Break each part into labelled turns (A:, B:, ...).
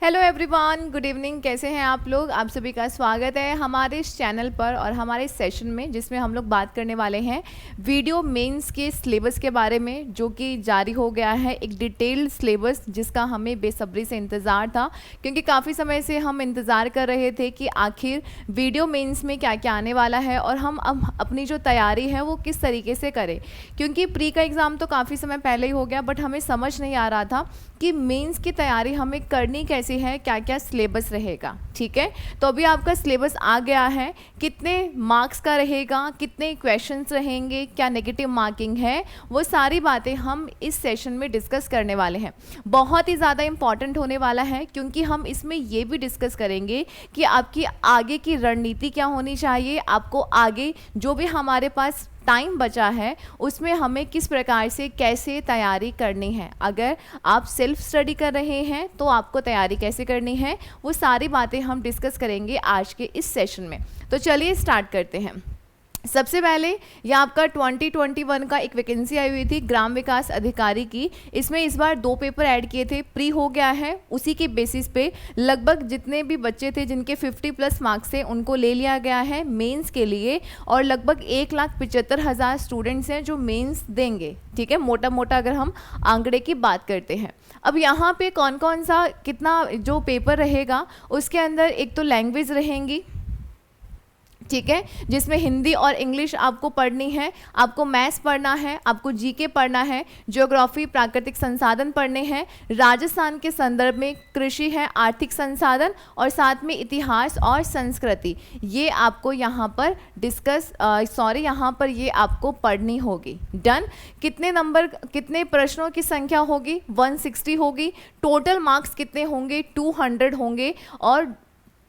A: Hello everyone, good evening. कैसे हैं आप लोग? आप सभी का स्वागत है हमारे इस चैनल पर और हमारे सेशन में, जिसमें हम लोग बात करने वाले हैं वीडियो मेंस के सिलेबस के बारे में, जो कि जारी हो गया है एक डिटेल्ड सिलेबस, जिसका हमें बेसब्री से इंतज़ार था, क्योंकि काफ़ी समय से हम इंतज़ार कर रहे थे कि आखिर वीडियो मेंस में क्या क्या आने वाला है और हम अब अपनी जो तैयारी है वो किस तरीके से करें। क्योंकि प्री का एग्ज़ाम तो काफ़ी समय पहले ही हो गया, बट हमें समझ नहीं आ रहा था कि मेंस की तैयारी हमें करनी कैसी है, क्या क्या सिलेबस रहेगा। ठीक है, तो अभी आपका सिलेबस आ गया है। कितने मार्क्स का रहेगा, कितने क्वेश्चंस रहेंगे, क्या नेगेटिव मार्किंग है, वो सारी बातें हम इस सेशन में डिस्कस करने वाले हैं। बहुत ही ज़्यादा इम्पॉर्टेंट होने वाला है, क्योंकि हम इसमें ये भी डिस्कस करेंगे कि आपकी आगे की रणनीति क्या होनी चाहिए। आपको आगे जो भी हमारे पास टाइम बचा है उसमें हमें किस प्रकार से कैसे तैयारी करनी है। अगर आप सेल्फ स्टडी कर रहे हैं तो आपको तैयारी कैसे करनी है, वो सारी बातें हम डिस्कस करेंगे आज के इस सेशन में। तो चलिए स्टार्ट करते हैं। सबसे पहले ये आपका 2021 का एक वैकेंसी आई हुई थी ग्राम विकास अधिकारी की। इसमें इस बार 2 पेपर ऐड किए थे, प्री हो गया है। उसी के बेसिस पे लगभग जितने भी बच्चे थे जिनके 50+ मार्क्स थे उनको ले लिया गया है मेंस के लिए, और लगभग 1,75,000 स्टूडेंट्स हैं जो मेंस देंगे। ठीक है, मोटा मोटा अगर हम आंकड़े की बात करते हैं। अब यहाँ पे कौन कौन सा कितना जो पेपर रहेगा, उसके अंदर एक तो लैंग्वेज रहेंगी, ठीक है, जिसमें हिंदी और इंग्लिश आपको पढ़नी है, आपको मैथ्स पढ़ना है, आपको जीके पढ़ना है, ज्योग्राफी प्राकृतिक संसाधन पढ़ने हैं, राजस्थान के संदर्भ में कृषि है, आर्थिक संसाधन, और साथ में इतिहास और संस्कृति। ये आपको यहाँ पर यहाँ पर ये आपको पढ़नी होगी। डन। कितने नंबर, कितने प्रश्नों की संख्या होगी? 160 होगी। टोटल मार्क्स कितने होंगे? 200 होंगे। और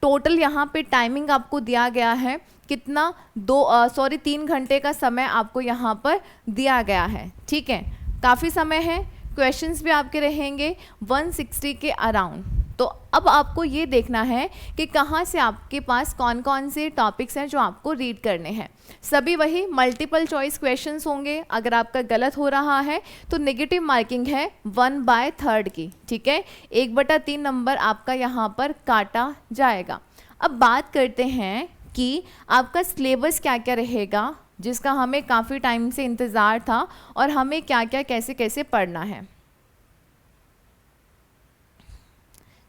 A: टोटल यहाँ पे टाइमिंग आपको दिया गया है कितना? 3 घंटे का समय आपको यहाँ पर दिया गया है। ठीक है, काफ़ी समय है। क्वेश्चंस भी आपके रहेंगे 160 के अराउंड। तो अब आपको ये देखना है कि कहाँ से आपके पास कौन कौन से टॉपिक्स हैं जो आपको रीड करने हैं। सभी वही मल्टीपल चॉइस क्वेश्चंस होंगे। अगर आपका गलत हो रहा है तो नेगेटिव मार्किंग है 1/3 की। ठीक है, 1/3 नंबर आपका यहाँ पर काटा जाएगा। अब बात करते हैं कि आपका सिलेबस क्या क्या रहेगा, जिसका हमें काफ़ी टाइम से इंतज़ार था, और हमें क्या क्या कैसे कैसे पढ़ना है।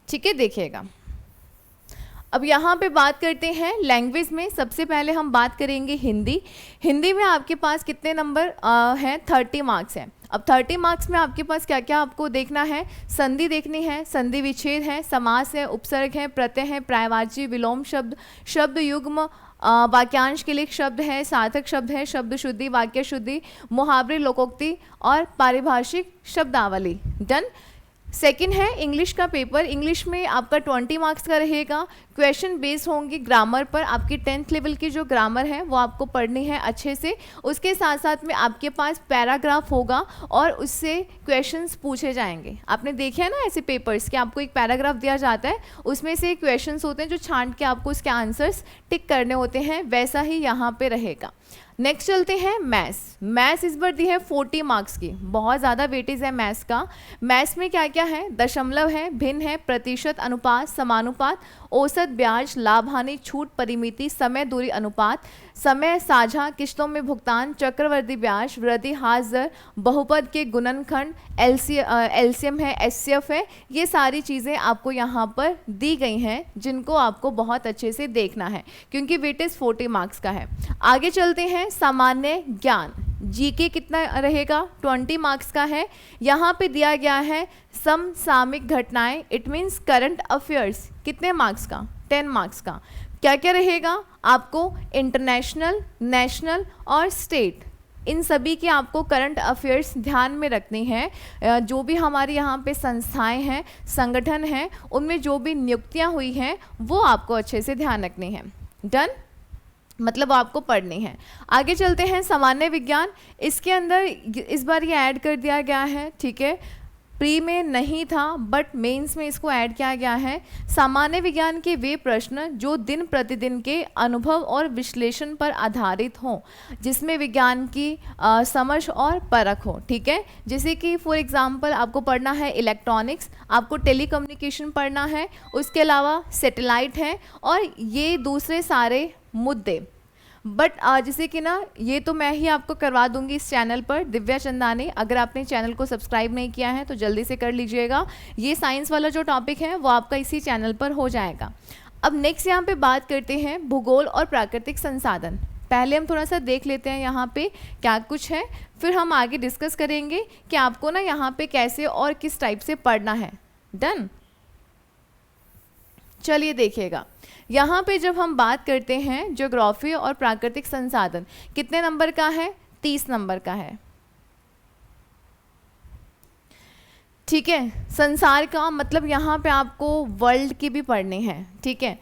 A: ठीक है, देखिएगा। अब यहाँ पे बात करते हैं लैंग्वेज में। सबसे पहले हम बात करेंगे हिंदी। हिंदी में आपके पास कितने नंबर हैं? 30 मार्क्स हैं। अब 30 मार्क्स में आपके पास क्या क्या आपको देखना है? संधि देखनी है, संधि विच्छेद है, समास है, उपसर्ग है, प्रत्यय है, पर्यायवाची, विलोम शब्द, शब्द युग्म, वाक्यांश के लिए शब्द है, सार्थक शब्द है, शब्द शुद्धि, वाक्य शुद्धि, मुहावरे, लोकोक्ति और पारिभाषिक शब्दावली। डन। सेकंड है इंग्लिश का पेपर। इंग्लिश में आपका 20 मार्क्स का रहेगा। क्वेश्चन बेस्ड होंगे ग्रामर पर। आपकी 10th लेवल की जो ग्रामर है वो आपको पढ़नी है अच्छे से। उसके साथ साथ में आपके पास पैराग्राफ होगा और उससे क्वेश्चंस पूछे जाएंगे। आपने देखे हैं ना ऐसे पेपर्स कि आपको एक पैराग्राफ दिया जाता है, उसमें से क्वेश्चंस होते हैं जो छांट के आपको उसके आंसर्स टिक करने होते हैं। वैसा ही यहाँ पे रहेगा। नेक्स्ट चलते हैं मैथ्स। मैथ्स इस बार दी है 40 मार्क्स की। बहुत ज़्यादा वेटेज है मैथ्स का। मैथ्स में क्या क्या है? दशमलव है, भिन्न है, प्रतिशत, अनुपात, समानुपात, औसत, ब्याज, लाभ हानि, छूट, परिमिति, समय दूरी अनुपात, समय साझा, किश्तों में भुगतान, चक्रवर्ती ब्याज, वृद्धि, हाथ दर, बहुपद के गुणनखंड, एलसीएम है, एचसीएफ है। ये सारी चीज़ें आपको यहाँ पर दी गई हैं, जिनको आपको बहुत अच्छे से देखना है, क्योंकि वेटेज 40 मार्क्स का है। आगे चलते हैं सामान्य ज्ञान। जीके कितना रहेगा? 20 मार्क्स का है। यहाँ पे दिया गया है समसामयिक घटनाएं, इट मीन्स करंट अफेयर्स। कितने मार्क्स का? 10 मार्क्स का। क्या क्या रहेगा? आपको इंटरनेशनल, नेशनल और स्टेट, इन सभी की आपको करंट अफेयर्स ध्यान में रखनी है। जो भी हमारे यहाँ पे संस्थाएं हैं, संगठन हैं, उनमें जो भी नियुक्तियाँ हुई हैं वो आपको अच्छे से ध्यान रखनी है। डन, मतलब आपको पढ़नी है। आगे चलते हैं सामान्य विज्ञान। इसके अंदर इस बार ये ऐड कर दिया गया है। ठीक है, प्री में नहीं था बट मेंस में इसको ऐड किया गया है। सामान्य विज्ञान के वे प्रश्न जो दिन प्रतिदिन के अनुभव और विश्लेषण पर आधारित हों, जिसमें विज्ञान की समझ और परख हो। ठीक है, जैसे कि फॉर एग्जांपल आपको पढ़ना है इलेक्ट्रॉनिक्स, आपको टेलीकम्युनिकेशन पढ़ना है, उसके अलावा सैटेलाइट है और ये दूसरे सारे मुद्दे। बट जैसे कि ना ये तो मैं ही आपको करवा दूंगी इस चैनल पर, दिव्या चंदानी। अगर आपने चैनल को सब्सक्राइब नहीं किया है तो जल्दी से कर लीजिएगा। ये साइंस वाला जो टॉपिक है वो आपका इसी चैनल पर हो जाएगा। अब नेक्स्ट यहाँ पे बात करते हैं भूगोल और प्राकृतिक संसाधन। पहले हम थोड़ा सा देख लेते हैं यहाँ पे क्या कुछ है, फिर हम आगे डिस्कस करेंगे कि आपको ना यहाँ पे कैसे और किस टाइप से पढ़ना है। डन, चलिए देखिएगा। यहाँ पे जब हम बात करते हैं ज्योग्राफी और प्राकृतिक संसाधन, कितने नंबर का है? 30 नंबर का है। ठीक है, संसार का मतलब यहाँ पे आपको वर्ल्ड की भी पढ़नी है। ठीक है,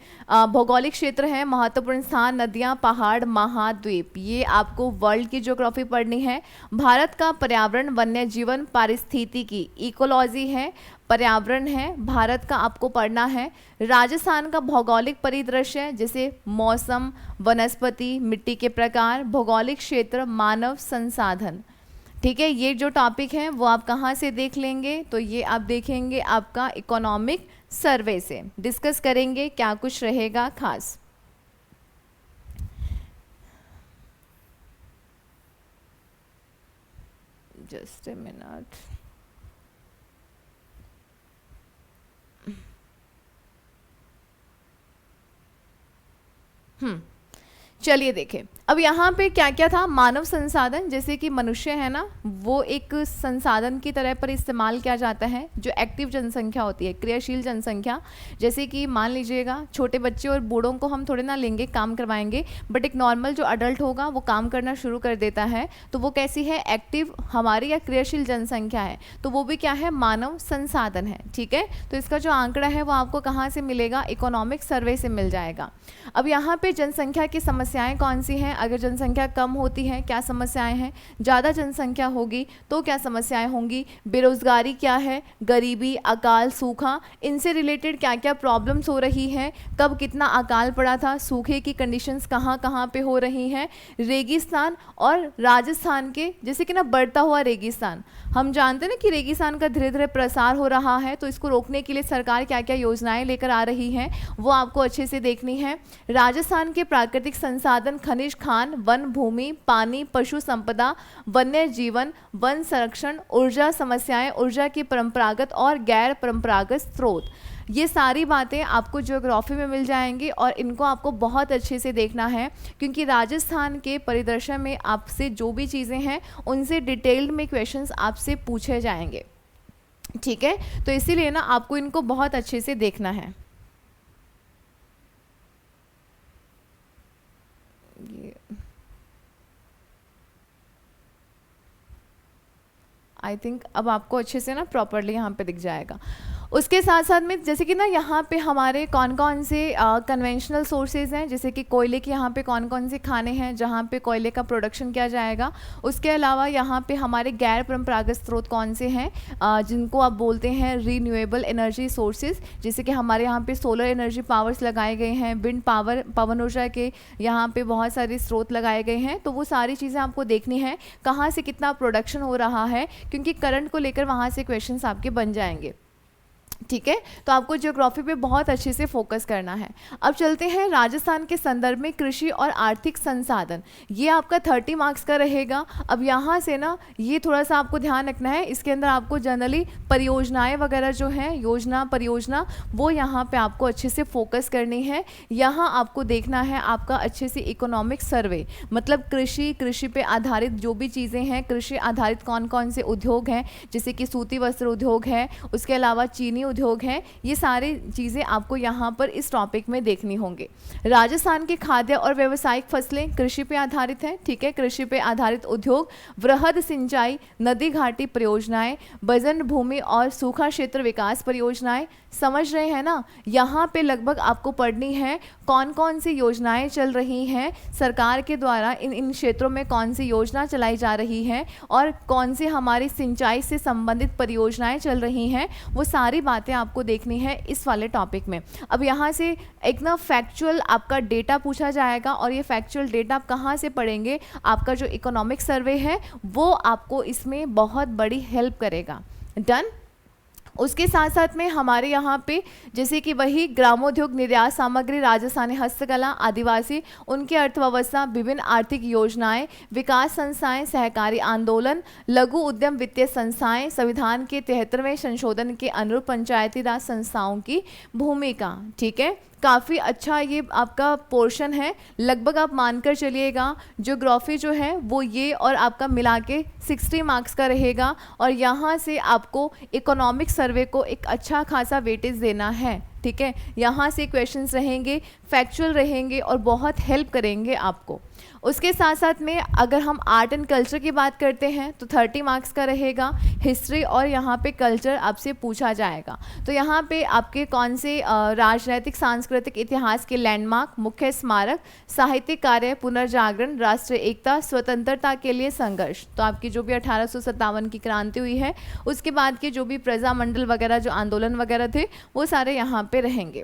A: भौगोलिक क्षेत्र है, महत्वपूर्ण स्थान, नदियाँ, पहाड़, महाद्वीप, ये आपको वर्ल्ड की ज्योग्राफी पढ़नी है। भारत का पर्यावरण, वन्य जीवन, पारिस्थितिकी, इकोलॉजी है, पर्यावरण है, भारत का आपको पढ़ना है। राजस्थान का भौगोलिक परिदृश्य जैसे मौसम, वनस्पति, मिट्टी के प्रकार, भौगोलिक क्षेत्र, मानव संसाधन। ठीक है, ये जो टॉपिक है वो आप कहाँ से देख लेंगे? तो ये आप देखेंगे आपका इकोनॉमिक सर्वे से। डिस्कस करेंगे क्या कुछ रहेगा खास। Just a minute. चलिए देखें, अब यहाँ पे क्या क्या था। मानव संसाधन, जैसे कि मनुष्य है ना, वो एक संसाधन की तरह पर इस्तेमाल किया जाता है। जो एक्टिव जनसंख्या होती है, क्रियाशील जनसंख्या, जैसे कि मान लीजिएगा छोटे बच्चे और बूढ़ों को हम थोड़े ना लेंगे, काम करवाएंगे, बट एक नॉर्मल जो अडल्ट होगा वो काम करना शुरू कर देता है, तो वो कैसी है? एक्टिव हमारी या क्रियाशील जनसंख्या है, तो वो भी क्या है? मानव संसाधन है। ठीक है, तो इसका जो आंकड़ा है वो आपको कहाँ से मिलेगा? इकोनॉमिक सर्वे से मिल जाएगा। अब यहाँ पे जनसंख्या की समस्याएं कौन सी हैं? अगर जनसंख्या कम होती है क्या समस्याएं हैं? ज़्यादा जनसंख्या होगी तो क्या समस्याएं होंगी? बेरोजगारी क्या है? गरीबी, अकाल, सूखा, इनसे रिलेटेड क्या क्या प्रॉब्लम्स हो रही हैं? कब कितना अकाल पड़ा था? सूखे की कंडीशंस कहाँ कहाँ पे हो रही हैं? रेगिस्तान और राजस्थान के, जैसे कि ना बढ़ता हुआ रेगिस्तान, हम जानते हैं ना कि रेगिस्तान का धीरे धीरे प्रसार हो रहा है, तो इसको रोकने के लिए सरकार क्या क्या योजनाएं लेकर आ रही हैं वो आपको अच्छे से देखनी है। राजस्थान के प्राकृतिक संसाधन, खनिज, खान, वन भूमि, पानी, पशु संपदा, वन्य जीवन, वन संरक्षण, ऊर्जा समस्याएं, ऊर्जा की परंपरागत और गैर परंपरागत स्रोत, ये सारी बातें आपको ज्योग्राफी में मिल जाएंगी और इनको आपको बहुत अच्छे से देखना है, क्योंकि राजस्थान के परिदृश्य में आपसे जो भी चीज़ें हैं उनसे डिटेल्ड में क्वेश्चंस आपसे पूछे जाएंगे। ठीक है, तो इसीलिए ना आपको इनको बहुत अच्छे से देखना है। आई थिंक अब आपको अच्छे से ना प्रॉपरली यहाँ पे दिख जाएगा। उसके साथ साथ में जैसे कि ना यहाँ पे हमारे कौन कौन से कन्वेंशनल सोर्सेज हैं, जैसे कि कोयले के यहाँ पे कौन कौन से खाने हैं जहाँ पे कोयले का प्रोडक्शन किया जाएगा। उसके अलावा यहाँ पे हमारे गैर परंपरागत स्रोत कौन से हैं जिनको आप बोलते हैं रीन्यूएबल एनर्जी सोर्सेज, जैसे कि हमारे यहाँ पे सोलर एनर्जी पावर्स लगाए गए हैं, विंड पावर, पवन ऊर्जा के यहाँ पे बहुत सारे स्रोत लगाए गए हैं। तो वो सारी चीज़ें आपको देखनी है, कहाँ से कितना प्रोडक्शन हो रहा है, क्योंकि करंट को लेकर वहाँ से क्वेश्चन आपके बन जाएंगे। ठीक है, तो आपको ज्योग्राफी पे बहुत अच्छे से फोकस करना है। अब चलते हैं राजस्थान के संदर्भ में कृषि और आर्थिक संसाधन, ये आपका 30 मार्क्स का रहेगा। अब यहाँ से ना ये थोड़ा सा आपको ध्यान रखना है, इसके अंदर आपको जनरली परियोजनाएं वगैरह जो हैं, योजना परियोजना, वो यहाँ पे आपको अच्छे से फोकस करनी है। यहाँ आपको देखना है आपका अच्छे से इकोनॉमिक सर्वे, मतलब कृषि पे आधारित जो भी चीज़ें हैं, कृषि आधारित कौन कौन से उद्योग हैं, जैसे कि सूती वस्त्र उद्योग है, उसके अलावा चीनी उद्योग हैं, ये सारी चीज़ें आपको यहाँ पर इस टॉपिक में देखनी होंगे। राजस्थान की खाद्य और व्यावसायिक फसलें कृषि पे आधारित हैं, ठीक है, कृषि पे आधारित उद्योग, वृहद सिंचाई, नदी घाटी परियोजनाएं, बजन भूमि और सूखा क्षेत्र विकास परियोजनाएं, समझ रहे हैं ना। यहाँ पे लगभग आपको पढ़नी है कौन कौन सी योजनाएं चल रही हैं सरकार के द्वारा, इन क्षेत्रों में कौन सी योजना चलाई जा रही है और कौन सी हमारी सिंचाई से संबंधित परियोजनाएं चल रही हैं, वो सारी बातें आपको देखनी है इस वाले टॉपिक में। अब यहाँ से एक ना फैक्चुअल आपका डेटा पूछा जाएगा और ये फैक्चुअल डेटा आप कहाँ से पढ़ेंगे, आपका जो इकोनॉमिक सर्वे है वो आपको इसमें बहुत बड़ी हेल्प करेगा। डन। उसके साथ साथ में हमारे यहाँ पे जैसे कि वही ग्रामोद्योग, निर्यात सामग्री, राजस्थानी हस्तकला, आदिवासी, उनकी अर्थव्यवस्था, विभिन्न आर्थिक योजनाएं, विकास संस्थाएं, सहकारी आंदोलन, लघु उद्यम वित्तीय संस्थाएं, संविधान के 73वें संशोधन के अनुरूप पंचायती राज संस्थाओं की भूमिका। ठीक है, काफ़ी अच्छा ये आपका पोर्शन है। लगभग आप मानकर चलिएगा ज्योग्राफी जो है वो ये और आपका मिला के 60 मार्क्स का रहेगा और यहाँ से आपको इकोनॉमिक सर्वे को एक अच्छा खासा वेटेज देना है। ठीक है, यहाँ से क्वेश्चंस रहेंगे, फैक्चुअल रहेंगे और बहुत हेल्प करेंगे आपको। उसके साथ साथ में अगर हम आर्ट एंड कल्चर की बात करते हैं तो 30 मार्क्स का रहेगा। हिस्ट्री और यहाँ पे कल्चर आपसे पूछा जाएगा। तो यहाँ पे आपके कौन से राजनैतिक सांस्कृतिक इतिहास के लैंडमार्क, मुख्य स्मारक, साहित्यिक कार्य, पुनर्जागरण, राष्ट्रीय एकता, स्वतंत्रता के लिए संघर्ष, तो आपकी जो भी 1857 की क्रांति हुई है उसके बाद के जो भी प्रजामंडल वगैरह जो आंदोलन वगैरह थे वो सारे यहाँ पे रहेंगे।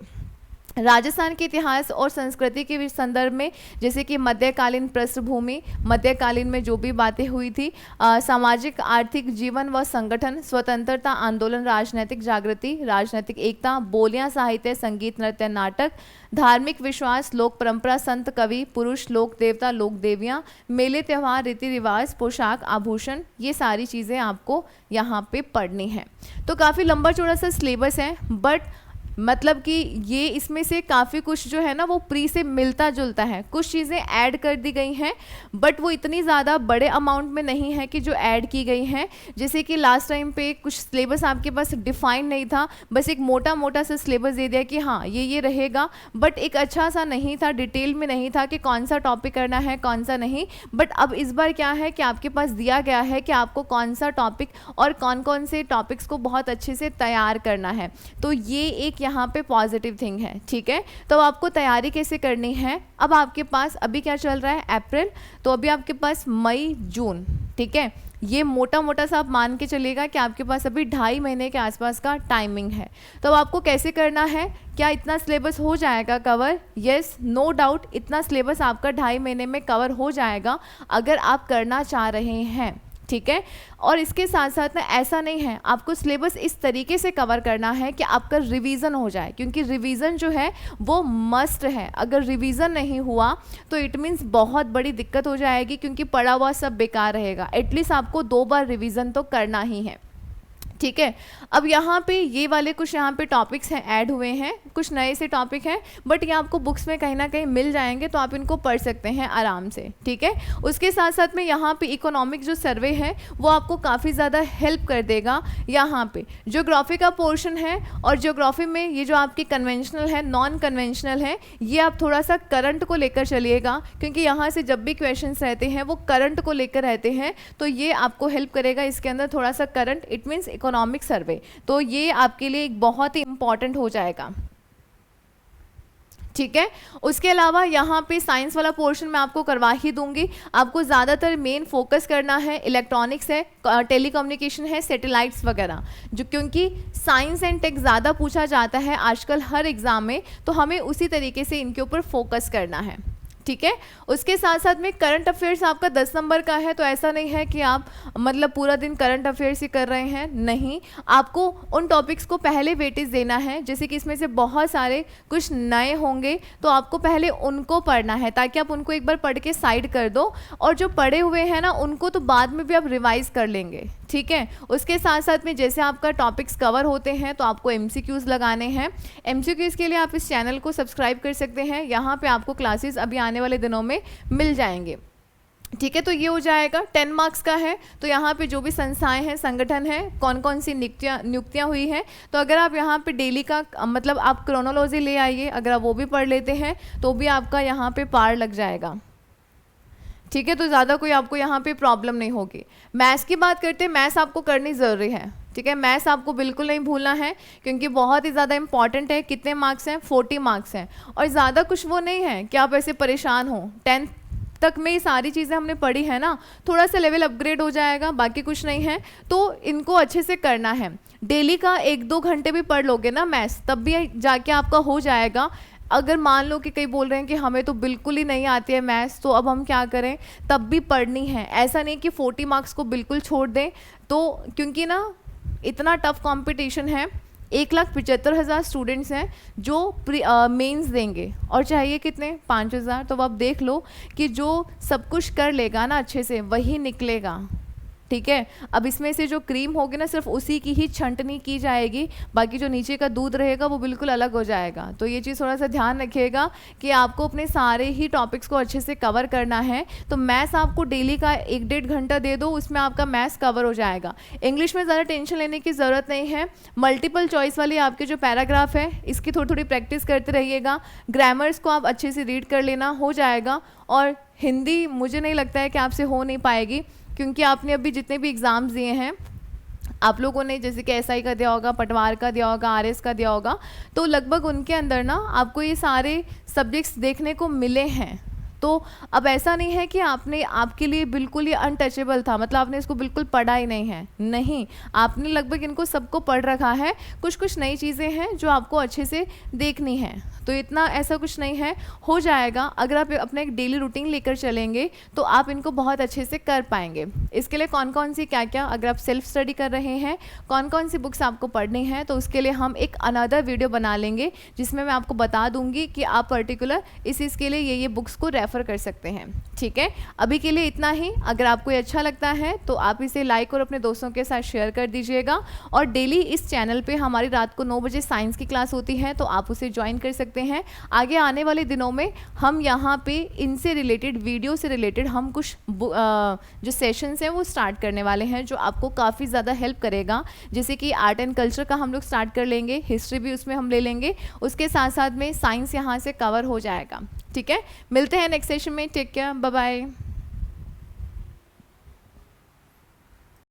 A: राजस्थान के इतिहास और संस्कृति के संदर्भ में जैसे कि मध्यकालीन पृष्ठभूमि, मध्यकालीन में जो भी बातें हुई थी, सामाजिक आर्थिक जीवन व संगठन, स्वतंत्रता आंदोलन, राजनीतिक जागृति, राजनीतिक एकता, बोलियां, साहित्य, संगीत, नृत्य, नाटक, धार्मिक विश्वास, लोक परंपरा, संत कवि, पुरुष, लोक देवता, लोक देवियाँ, मेले त्योहार, रीति रिवाज, पोशाक, आभूषण, ये सारी चीज़ें आपको यहाँ पे पढ़नी है। तो काफ़ी लंबा चौड़ा सा सिलेबस है, बट मतलब कि ये इसमें से काफ़ी कुछ जो है ना वो प्री से मिलता जुलता है, कुछ चीज़ें ऐड कर दी गई हैं बट वो इतनी ज़्यादा बड़े अमाउंट में नहीं है कि जो ऐड की गई हैं। जैसे कि लास्ट टाइम पे कुछ सिलेबस आपके पास डिफाइन नहीं था, बस एक मोटा मोटा सा सिलेबस दे दिया कि हाँ ये रहेगा, बट एक अच्छा सा नहीं था, डिटेल में नहीं था कि कौन सा टॉपिक करना है कौन सा नहीं। बट अब इस बार क्या है कि आपके पास दिया गया है कि आपको कौन सा टॉपिक और कौन कौन से टॉपिक्स को बहुत अच्छे से तैयार करना है, तो ये एक यहाँ पे पॉजिटिव थिंग है। ठीक है, तो आपको तैयारी कैसे करनी है, अब आपके पास अभी क्या चल रहा है अप्रैल, तो अभी आपके पास मई जून, ठीक है, ये मोटा मोटा सा आप मान के चलिएगा कि आपके पास अभी 2.5 महीने के आसपास का टाइमिंग है। तो आपको कैसे करना है, क्या इतना सिलेबस हो जाएगा कवर? यस, नो डाउट, इतना सिलेबस आपका 2.5 महीने में कवर हो जाएगा अगर आप करना चाह रहे हैं। ठीक है, और इसके साथ साथ में ऐसा नहीं है, आपको सिलेबस इस तरीके से कवर करना है कि आपका रिवीजन हो जाए, क्योंकि रिवीजन जो है वो मस्ट है। अगर रिवीजन नहीं हुआ तो इट मीन्स बहुत बड़ी दिक्कत हो जाएगी, क्योंकि पढ़ा हुआ सब बेकार रहेगा। एटलीस्ट आपको 2 बार रिवीजन तो करना ही है। ठीक है, अब यहाँ पे ये वाले कुछ यहाँ पे टॉपिक्स हैं, ऐड हुए हैं, कुछ नए से टॉपिक हैं, बट ये आपको बुक्स में कहीं ना कहीं मिल जाएंगे, तो आप इनको पढ़ सकते हैं आराम से। ठीक है, उसके साथ साथ में यहाँ पे इकोनॉमिक जो सर्वे है वो आपको काफ़ी ज़्यादा हेल्प कर देगा। यहाँ पे ज्योग्राफी का पोर्शन है, और ज्योग्राफी में ये जो आपकी कन्वेंशनल है, नॉन कन्वेंशनल है, ये आप थोड़ा सा करंट को लेकर चलिएगा, क्योंकि यहाँ से जब भी क्वेश्चन रहते हैं वो करंट को लेकर रहते हैं, तो ये आपको हेल्प करेगा। इसके अंदर थोड़ा सा current, it means economic survey, तो ये आपके लिए एक बहुत ही इंपॉर्टेंट हो जाएगा। ठीक है, उसके अलावा यहाँ पे साइंस वाला पोर्शन मैं आपको करवा ही दूंगी। आपको ज़्यादातर मेन फोकस करना है इलेक्ट्रॉनिक्स है, टेलीकम्युनिकेशन है, सैटेलाइट्स वगैरह, जो क्योंकि साइंस एंड टेक ज़्यादा पूछा जाता है आजकल हर एग्ज़ाम में, तो हमें उसी तरीके से इनके ऊपर फोकस करना है। ठीक है, उसके साथ साथ में करंट अफेयर्स आपका 10 नंबर का है, तो ऐसा नहीं है कि आप मतलब पूरा दिन करंट अफेयर्स ही कर रहे हैं, नहीं, आपको उन टॉपिक्स को पहले वेटेज देना है। जैसे कि इसमें से बहुत सारे कुछ नए होंगे, तो आपको पहले उनको पढ़ना है, ताकि आप उनको एक बार पढ़ के साइड कर दो, और जो पढ़े हुए हैं ना उनको तो बाद में भी आप रिवाइज कर लेंगे। ठीक है, उसके साथ साथ में जैसे आपका टॉपिक्स कवर होते हैं तो आपको MCQs लगाने हैं। MCQs के लिए आप इस चैनल को सब्सक्राइब कर सकते हैं, यहाँ पे आपको क्लासेस अभी आने वाले दिनों में मिल जाएंगे। ठीक है, तो ये हो जाएगा 10 मार्क्स का है। तो यहाँ पे जो भी संस्थाएं हैं, संगठन हैं, कौन कौन सी नियुक्तियाँ हुई हैं, तो अगर आप यहाँ पे डेली का मतलब आप क्रोनोलॉजी ले आइए, अगर आप वो भी पढ़ लेते हैं तो भी आपका यहाँ पे पार लग जाएगा। ठीक है, तो ज़्यादा कोई आपको यहाँ पे प्रॉब्लम नहीं होगी। मैथ्स की बात करते हैं, मैथ्स आपको करनी ज़रूरी है। ठीक है, मैथ्स आपको बिल्कुल नहीं भूलना है क्योंकि बहुत ही ज़्यादा इंपॉर्टेंट है। कितने मार्क्स हैं? 40 मार्क्स हैं। और ज़्यादा कुछ वो नहीं है कि आप ऐसे परेशान हो। 10th तक में ये सारी चीज़ें हमने पढ़ी है ना, थोड़ा सा लेवल अपग्रेड हो जाएगा, बाकी कुछ नहीं है। तो इनको अच्छे से करना है। डेली का 1-2 घंटे भी पढ़ लोगे ना मैथ्स, तब भी जाके आपका हो जाएगा। अगर मान लो कि कई बोल रहे हैं कि हमें तो बिल्कुल ही नहीं आती है मैथ्स, तो अब हम क्या करें? तब भी पढ़नी है। ऐसा नहीं कि 40 मार्क्स को बिल्कुल छोड़ दें, तो क्योंकि ना इतना टफ कंपटीशन है। 1,75,000 स्टूडेंट्स हैं जो मेंस देंगे, और चाहिए कितने? 5,000। तो अब देख लो कि जो सब कुछ कर लेगा ना अच्छे से, वही निकलेगा। ठीक है, अब इसमें से जो क्रीम होगी ना, सिर्फ उसी की ही छंटनी की जाएगी, बाकी जो नीचे का दूध रहेगा वो बिल्कुल अलग हो जाएगा। तो ये चीज़ थोड़ा सा ध्यान रखिएगा कि आपको अपने सारे ही टॉपिक्स को अच्छे से कवर करना है। तो मैथ्स आपको डेली का 1-1.5 घंटा दे दो, उसमें आपका मैथ्स कवर हो जाएगा। इंग्लिश में ज़्यादा टेंशन लेने की ज़रूरत नहीं है। मल्टीपल चॉइस वाली आपके जो पैराग्राफ है, इसकी थोड़ी थोड़ी प्रैक्टिस करते रहिएगा। ग्रामर्स को आप अच्छे से रीड कर लेना, हो जाएगा। और हिंदी मुझे नहीं लगता है कि आपसे हो नहीं पाएगी, क्योंकि आपने अभी जितने भी एग्ज़ाम्स दिए हैं, आप लोगों ने जैसे कि एसआई का दिया होगा, पटवार का दिया होगा, आरएस का दिया होगा, तो लगभग उनके अंदर ना आपको ये सारे सब्जेक्ट्स देखने को मिले हैं। तो अब ऐसा नहीं है कि आपने, आपके लिए बिल्कुल ये अनटचेबल था, मतलब आपने इसको बिल्कुल पढ़ा ही नहीं है। नहीं, आपने लगभग इनको सबको पढ़ रखा है। कुछ कुछ नई चीज़ें हैं जो आपको अच्छे से देखनी है, तो इतना ऐसा कुछ नहीं है, हो जाएगा। अगर आप अपना एक डेली रूटीन लेकर चलेंगे तो आप इनको बहुत अच्छे से कर पाएंगे। इसके लिए कौन कौन सी क्या क्या, अगर आप सेल्फ स्टडी कर रहे हैं, कौन कौन सी बुक्स आपको पढ़नी है, तो उसके लिए हम एक अनदर वीडियो बना लेंगे जिसमें मैं आपको बता दूंगी कि आप पर्टिकुलर इस चीज़ के लिए ये बुक्स को रेफ़र कर सकते हैं। ठीक है, अभी के लिए इतना ही। अगर आपको ये अच्छा लगता है तो आप इसे लाइक और अपने दोस्तों के साथ शेयर कर दीजिएगा। और डेली इस चैनल पे हमारी रात को 9 बजे साइंस की क्लास होती है, तो आप उसे ज्वाइन कर सकते हैं। आगे आने वाले दिनों में हम यहाँ पे इनसे रिलेटेड, वीडियो से रिलेटेड हम कुछ जो सेशंस हैं वो स्टार्ट करने वाले हैं, जो आपको काफ़ी ज़्यादा हेल्प करेगा। जैसे कि आर्ट एंड कल्चर का हम लोग स्टार्ट कर लेंगे, हिस्ट्री भी उसमें हम ले लेंगे, उसके साथ साथ में साइंस यहाँ से कवर हो जाएगा। ठीक है, मिलते हैं नेक्स्ट सेशन में। Take care, bye bye.